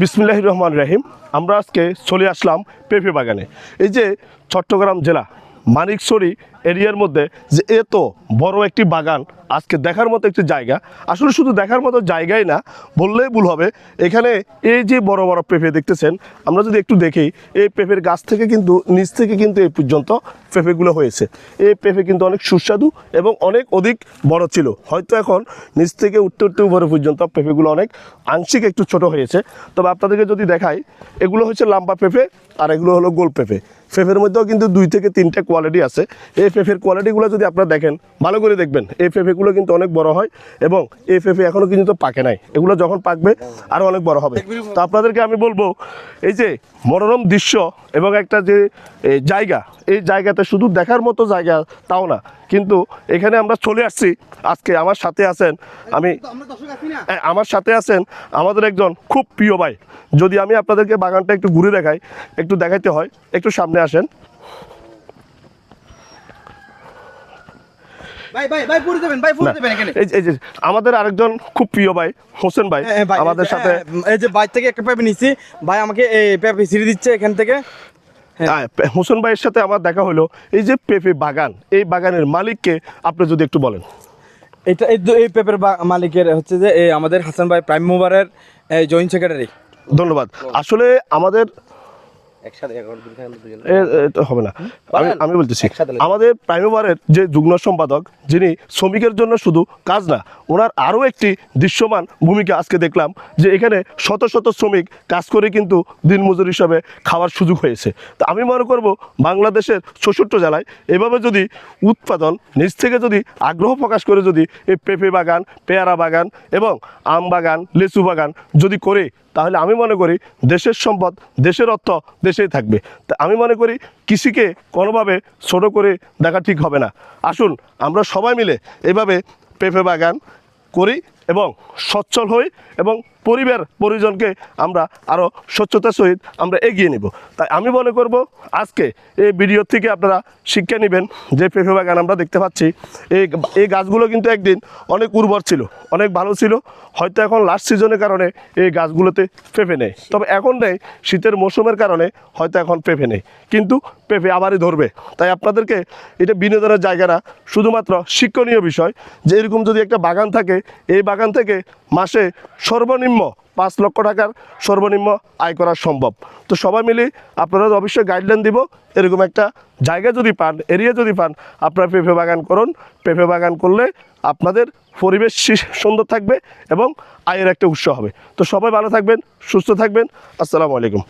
বিসমিল্লাহির রহমানির রহিম। আমরা আজকে চলে আসলাম পেঁপে বাগানে। এই যে চট্টগ্রাম জেলা মানিকছড়ি এরিয়ার মধ্যে যে এত বড় একটি বাগান, আজকে দেখার মতো একটি জায়গা। আসলে শুধু দেখার মতো জায়গাই না বললেই ভুল হবে। এখানে এই যে বড় বড় পেঁপে দেখতেছেন, আমরা যদি একটু দেখি, এই পেঁপের গাছ থেকে কিন্তু নিচ থেকে কিন্তু এই পর্যন্ত পেঁপেগুলো হয়েছে। এই পেঁপে কিন্তু অনেক সুস্বাদু এবং অনেক অধিক বড় ছিল। হয়তো এখন নিচ থেকে উঠতে উঠতে উপরে পর্যন্ত পেঁপেগুলো অনেক আংশিক একটু ছোট হয়েছে। তবে আপনাদেরকে যদি দেখাই, এগুলো হচ্ছে লাম্বা পেঁপে আর এগুলো হলো গোল পেঁপে। পেঁপের মধ্যেও কিন্তু 2 থেকে 3টা কোয়ালিটি আছে। এই পেঁপের কোয়ালিটিগুলো যদি আপনারা দেখেন, ভালো করে দেখবেন, এই পেঁপেগুলো কিন্তু অনেক বড় হয় এবং এই পেঁপে এখনও কিন্তু পাকে নাই। এগুলো যখন পাকবে আরও অনেক বড় হবে। তো আপনাদেরকে আমি বলবো, এই যে মনোরম দৃশ্য এবং একটা যে জায়গা, এই জায়গাতে শুধু দেখার মতো জায়গা তাও না, কিন্তু এখানে আমরা চলে আসছি। আজকে আমার সাথে আছেন আমার সাথে আছেন আমাদের একজন খুব প্রিয় ভাই। যদি আমি আপনাদেরকে বাগানটা একটু ঘুরে দেখাই, একটু দেখাইতে হয়, একটু সামনে আসেন। আমাদের আরেকজন খুব প্রিয় ভাই হোসেন ভাই আমাদের সাথে। এই যে ভাই থেকে একটা পেঁপে নিচ্ছি, ভাই আমাকে এই পেঁপে ছিঁড়ে দিচ্ছে এখান থেকে। হোসেন ভাইয়ের সাথে আমার দেখা হলো। এই যে পেঁপে বাগান, এই বাগানের মালিককে আপনি যদি একটু বলেন। এই পেঁপের মালিকের হচ্ছে যে আমাদের হাসান ভাই প্রাইম মুভারের জয়েন্ট সেক্রেটারি। ধন্যবাদ। আসলে আমাদের হবে না, আমি বলতেছি, আমাদের প্রাইমবারের যে যুগ্ম সম্পাদক, যিনি শ্রমিকের জন্য শুধু কাজ না, ওনার আরও একটি দৃশ্যমান ভূমিকা আজকে দেখলাম যে এখানে শত শত শ্রমিক কাজ করে কিন্তু দিনমজুর হিসাবে খাওয়ার সুযোগ হয়েছে। তো আমি মনে করব, বাংলাদেশের 66 জেলায় এভাবে যদি উৎপাদন নিজ থেকে যদি আগ্রহ প্রকাশ করে যদি এই পেঁপে বাগান, পেয়ারা বাগান এবং আম বাগান, লিচু বাগান যদি করে, তাহলে আমি মনে করি দেশের সম্পদ, দেশের অর্থ দেশেই থাকবে। তা আমি মনে করি কৃষিকে কোনোভাবে ছোট করে দেখা ঠিক হবে না। আসুন আমরা সবাই মিলে এভাবে পেঁপে বাগান করি এবং সচ্ছল হই এবং পরিজনকে আমরা আরও স্বচ্ছতার সহিত আমরা এগিয়ে নিব। তাই আমি মনে করব, আজকে এই ভিডিও থেকে আপনারা শিক্ষা নেবেন যে পেঁপে বাগান আমরা দেখতে পাচ্ছি, এই গাছগুলো কিন্তু একদিন অনেক উর্বর ছিল, অনেক ভালো ছিল। হয়তো এখন লাস্ট সিজনের কারণে এই গাছগুলোতে পেঁপে নেই, তবে এখন নেই, শীতের মৌসুমের কারণে হয়তো এখন পেঁপে নেই, কিন্তু পেঁপে আবারই ধরবে। তাই আপনাদেরকে এটা বিনোদনের জায়গা না, শুধুমাত্র শিক্ষণীয় বিষয় যে এরকম যদি একটা বাগান থাকে, এই বাগান থেকে মাসে সর্বনিম্ন 5 লক্ষ টাকার সর্বনিম্ন আয় করা সম্ভব। তো সবাই মিলে আপনারা অবশ্যই গাইডলাইন দিব, এরকম একটা জায়গা যদি পান, এরিয়া যদি পান, আপনারা পেঁপে বাগান করুন। পেঁপে বাগান করলে আপনাদের পরিবেশ সুন্দর থাকবে এবং আয়ের একটা উৎস হবে। তো সবাই ভালো থাকবেন, সুস্থ থাকবেন। আসসালামু আলাইকুম।